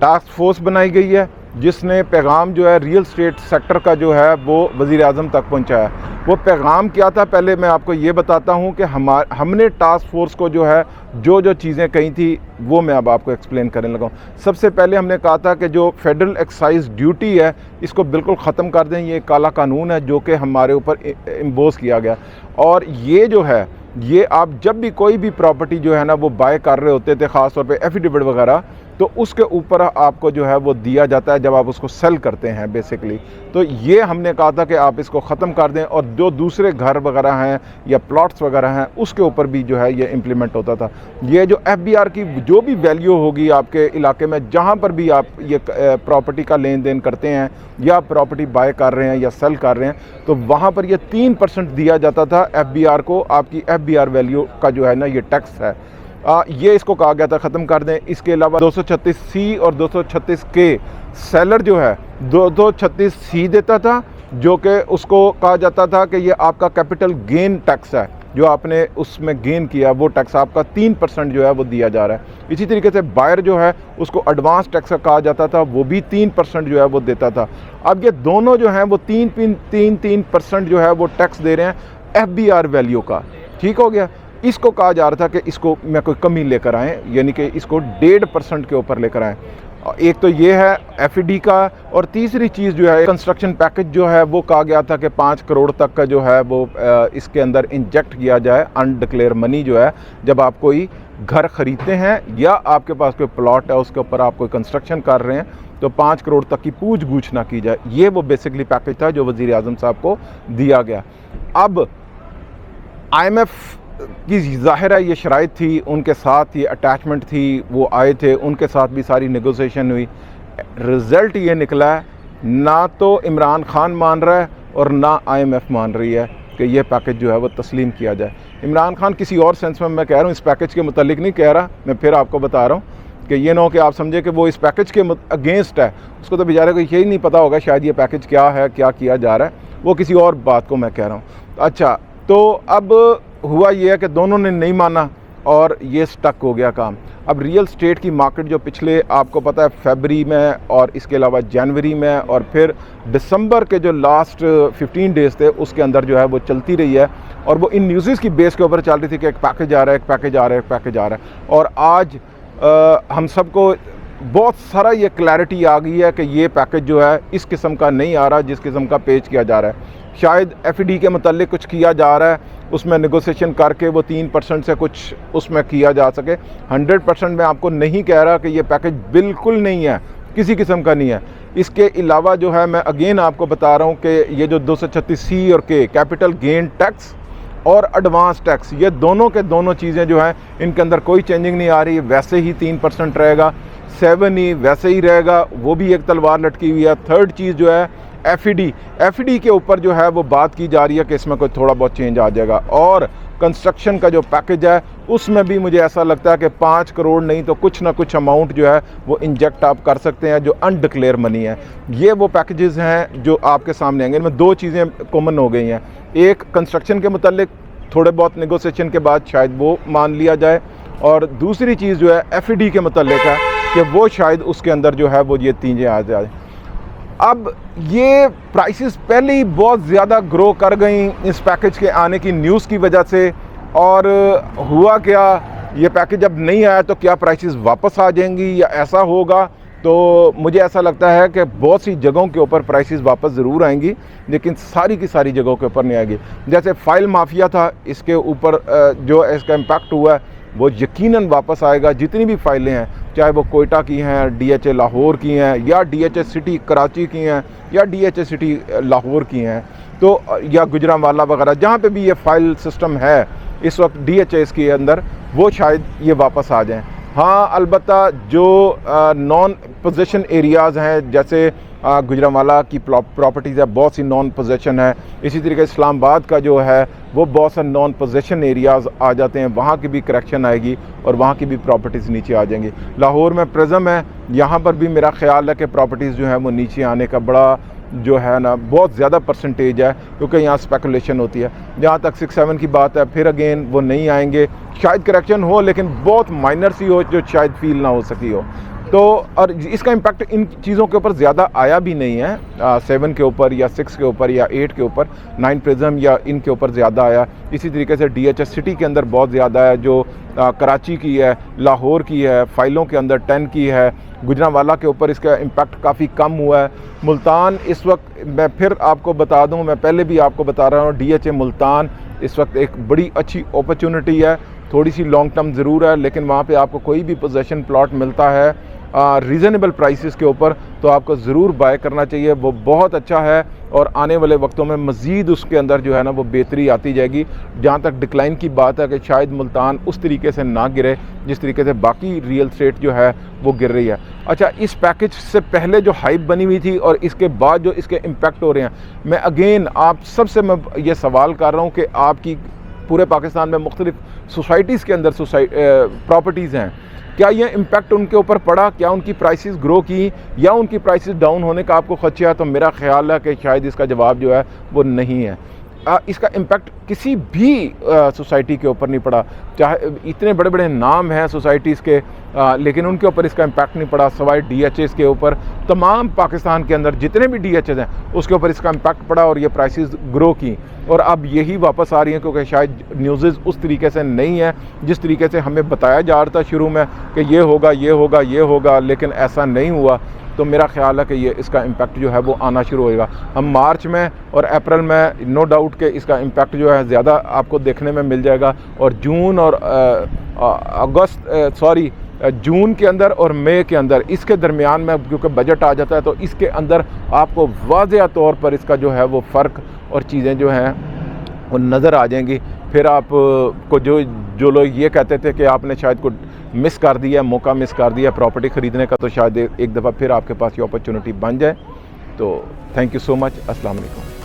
Task force बनाई गई है जिसने पैगाम जो है रियल स्टेट सेक्टर का जो है वो वज़ीर आज़म तक पहुंचाया। वो पैगाम क्या था, पहले मैं आपको ये बताता हूं कि हमने टास्क फोर्स को जो है जो चीज़ें कही थी वो मैं अब आपको एक्सप्लेन करने लगा हूं। सबसे पहले हमने कहा था कि जो फेडरल एक्साइज ड्यूटी है इसको बिल्कुल ख़त्म कर दें। ये काला कानून है जो कि हमारे ऊपर इम्पोज किया गया, और ये जो है ये आप जब भी कोई भी प्रॉपर्टी जो है ना वो बाय कर रहे होते थे, ख़ास तौर पे एफिडेविट वगैरह, तो उसके ऊपर आपको जो है वो दिया जाता है जब आप उसको सेल करते हैं बेसिकली। तो ये हमने कहा था कि आप इसको ख़त्म कर दें, और जो दूसरे घर वगैरह हैं या प्लॉट्स वगैरह हैं उसके ऊपर भी जो है ये इम्प्लीमेंट होता था। ये जो FBR की जो भी वैल्यू होगी आपके इलाके में, जहाँ पर भी आप ये प्रॉपर्टी का लेन देन करते हैं या प्रॉपर्टी बाय कर रहे हैं या सेल कर रहे हैं, तो वहाँ पर ये 3% दिया जाता था FBR को। आपकी FBR वैल्यू का जो है ना ये टैक्स है, ये इसको कहा गया था ख़त्म कर दें। इसके अलावा 236C और 236K सेलर जो है 236C देता था, जो कि उसको कहा जाता था कि ये आपका कैपिटल गेन टैक्स है, जो आपने उसमें गेन किया वो टैक्स आपका 3% जो है वो दिया जा रहा है। इसी तरीके से बायर जो है उसको एडवांस टैक्स कहा जाता था, वो भी 3% जो है वो देता था। अब ये दोनों जो हैं वो 3% जो है वो टैक्स दे रहे हैं FBR वैल्यू का। ठीक हो गया। इसको कहा जा रहा था कि इसको मैं कोई कमी लेकर आएँ, यानी कि इसको 1.5% के ऊपर लेकर आएँ। एक तो ये है FED का, और तीसरी चीज़ जो है कंस्ट्रक्शन पैकेज जो है वो कहा गया था कि 5 करोड़ तक का जो है वो इसके अंदर इंजेक्ट किया जाए, अनडिक्लेयर मनी जो है। जब आप कोई घर ख़रीदते हैं या आपके पास कोई प्लॉट है उसके ऊपर आप कोई कंस्ट्रक्शन कर रहे हैं, तो 5 करोड़ तक की पूछ गूछ ना की जाए। ये वो बेसिकली पैकेज था जो वज़ीर आज़म साहब को दिया गया। अब IMF की ज़ाहिर है ये शराइत थी, उनके साथ ये अटैचमेंट थी, वो आए थे, उनके साथ भी सारी नेगोशिएशन हुई। रिज़ल्ट ये निकला है, ना तो इमरान खान मान रहा है और ना IMF मान रही है कि ये पैकेज जो है वो तस्लीम किया जाए। इमरान खान किसी और सेंस में मैं कह रहा हूँ, इस पैकेज के मुतालिक नहीं कह रहा, मैं फिर आपको बता रहा हूँ कि ये ना हो कि आप समझे कि वो इस पैकेज के अगेंस्ट है। उसको तो बेचारे को यही नहीं पता होगा शायद ये पैकेज क्या है, क्या किया जा रहा है, वो किसी और बात को मैं कह रहा हूँ। अच्छा, तो अब हुआ ये है कि दोनों ने नहीं माना और ये स्टक हो गया काम। अब रियल स्टेट की मार्केट जो पिछले आपको पता है फरवरी में और इसके अलावा जनवरी में और फिर दिसंबर के जो लास्ट 15 डेज़ थे उसके अंदर जो है वो चलती रही है, और वो इन न्यूज़ की बेस के ऊपर चल रही थी कि एक पैकेज आ रहा है, एक पैकेज आ रहा है, एक पैकेज आ रहा है। और आज हम सबको बहुत सारा ये क्लैरिटी आ गई है कि ये पैकेज जो है इस किस्म का नहीं आ रहा जिस किस्म का पेश किया जा रहा है। शायद FED के मतलब कुछ किया जा रहा है, उसमें नेगोशिएशन करके वो 3% से कुछ उसमें किया जा सके। 100% मैं आपको नहीं कह रहा कि ये पैकेज बिल्कुल नहीं है, किसी किस्म का नहीं है। इसके अलावा जो है मैं अगेन आपको बता रहा हूँ कि ये जो 236C और K कैपिटल गेन टैक्स और एडवांस टैक्स, ये दोनों के दोनों चीज़ें जो हैं इनके अंदर कोई चेंजिंग नहीं आ रही, वैसे ही 3% रहेगा। 7E वैसे ही रहेगा, वो भी एक तलवार लटकी हुई है। थर्ड चीज़ जो है FED के ऊपर जो है वो बात की जा रही है कि इसमें कोई थोड़ा बहुत चेंज आ जाएगा। और कंस्ट्रक्शन का जो पैकेज है उसमें भी मुझे ऐसा लगता है कि 5 करोड़ नहीं तो कुछ ना कुछ अमाउंट जो है वो इंजेक्ट आप कर सकते हैं जो अनडिक्लेयर मनी है। ये वो पैकेजेस हैं जो आपके सामने आएंगे। इनमें 2 चीज़ें कॉमन हो गई हैं, एक कंस्ट्रक्शन के मुतालिक थोड़े बहुत नेगोशिएशन के बाद शायद वो मान लिया जाए, और दूसरी चीज़ जो है FED के मुतालिक है कि वो शायद उसके अंदर जो है वो ये चीज़ें आ जाए। अब ये प्राइसेस पहले ही बहुत ज़्यादा ग्रो कर गई इस पैकेज के आने की न्यूज़ की वजह से, और हुआ क्या, ये पैकेज अब नहीं आया तो क्या प्राइसेस वापस आ जाएंगी या ऐसा होगा। तो मुझे ऐसा लगता है कि बहुत सी जगहों के ऊपर प्राइसेस वापस ज़रूर आएंगी, लेकिन सारी की सारी जगहों के ऊपर नहीं आएगी। जैसे फाइल माफिया था, इसके ऊपर जो इसका इम्पैक्ट हुआ है वो यकीनन वापस आएगा। जितनी भी फाइलें हैं, चाहे वो कोयटा की हैं, DHA लाहौर की हैं, या DHA सिटी कराची की हैं, या DHA सिटी लाहौर की हैं, तो या गुजरांवाला वगैरह, जहाँ पे भी ये फ़ाइल सिस्टम है इस वक्त DHA के अंदर, वो शायद ये वापस आ जाएं। हाँ, अलबत्ता जो नॉन पोजेशन एरियाज़ हैं, जैसे गुजरांवाला की प्रॉपर्टीज़ है, बहुत सी नॉन पोजेशन है। इसी तरीके इस्लामाबाद का जो है वो बहुत सा नॉन पोजेशन एरियाज़ आ जाते हैं, वहाँ की भी करेक्शन आएगी और वहाँ की भी प्रॉपर्टीज़ नीचे आ जाएंगी। लाहौर में प्रिज्म है, यहाँ पर भी मेरा ख्याल है कि प्रॉपर्टीज़ जो है वो नीचे आने का बड़ा जो है ना बहुत ज़्यादा परसेंटेज है, क्योंकि यहाँ स्पेकुलेशन होती है। जहाँ तक 6-7 की बात है, फिर अगेन वो नहीं आएंगे, शायद करेक्शन हो लेकिन बहुत माइनर सी हो जो शायद फील ना हो सकी हो। तो और इसका इम्पैक्ट इन चीज़ों के ऊपर ज़्यादा आया भी नहीं है, 7 के ऊपर या 6 के ऊपर या 8 के ऊपर, 9 प्रिज्म या इनके ऊपर ज़्यादा आया। इसी तरीके से DHS सिटी के अंदर बहुत ज़्यादा है, जो कराची की है, लाहौर की है, फाइलों के अंदर 10 की है, गुजरांवाला के ऊपर इसका इम्पैक्ट काफ़ी कम हुआ है। मुल्तान इस वक्त, मैं फिर आपको बता दूं, मैं पहले भी आपको बता रहा हूँ, DHA मुल्तान इस वक्त एक बड़ी अच्छी अपॉर्चुनिटी है। थोड़ी सी लॉन्ग टर्म ज़रूर है, लेकिन वहाँ पे आपको कोई भी पोजेसन प्लॉट मिलता है रीज़नेबल प्राइसेस के ऊपर तो आपको ज़रूर बाय करना चाहिए। वो बहुत अच्छा है और आने वाले वक्तों में मज़ीद उसके अंदर जो है ना वो बेहतरी आती जाएगी। जहाँ तक डिक्लाइन की बात है कि शायद मुल्तान उस तरीके से ना गिरे जिस तरीके से बाकी रियल स्टेट जो है वो गिर रही है। अच्छा, इस पैकेज से पहले जो हाइप बनी हुई थी और इसके बाद जो इसके इम्पैक्ट हो रहे हैं, मैं अगेन आप सबसे मैं ये सवाल कर रहा हूँ कि आपकी पूरे पाकिस्तान में मुख्तलिफ सोसाइटीज़ के अंदर प्रॉपर्टीज़ हैं, क्या ये इम्पैक्ट उनके ऊपर पड़ा? क्या उनकी प्राइसेस ग्रो की या उनकी प्राइसेस डाउन होने का आपको खदशा है? तो मेरा ख्याल है कि शायद इसका जवाब जो है वो नहीं है। इसका इम्पैक्ट किसी भी सोसाइटी के ऊपर नहीं पड़ा, चाहे इतने बड़े बड़े नाम हैं सोसाइटीज़ के, लेकिन उनके ऊपर इसका इम्पैक्ट नहीं पड़ा। सवाए DHAs के ऊपर तमाम पाकिस्तान के अंदर जितने भी DHAs हैं उसके ऊपर इसका इम्पैक्ट पड़ा और ये प्राइसेस ग्रो की, और अब यही वापस आ रही हैं क्योंकि शायद न्यूज़ उस तरीके से नहीं है जिस तरीके से हमें बताया जा रहा था शुरू में कि ये होगा ये होगा ये होगा, लेकिन ऐसा नहीं हुआ। तो मेरा ख्याल है कि ये इसका इम्पैक्ट जो है वो आना शुरू होएगा। हम मार्च में और अप्रैल में नो डाउट के इसका इम्पैक्ट जो है ज़्यादा आपको देखने में मिल जाएगा, और जून और जून के अंदर और मई के अंदर इसके दरमियान में क्योंकि बजट आ जाता है तो इसके अंदर आपको वाज़ेह तौर पर इसका जो है वो फ़र्क और चीज़ें जो हैं वो नज़र आ जाएंगी। फिर आप को जो लोग ये कहते थे कि आपने शायद कुछ मिस कर दिया, मौका मिस कर दिया प्रॉपर्टी ख़रीदने का, तो शायद एक दफ़ा फिर आपके पास ये अपॉर्चुनिटी बन जाए। तो थैंक यू सो मच। अस्सलाम वालेकुम।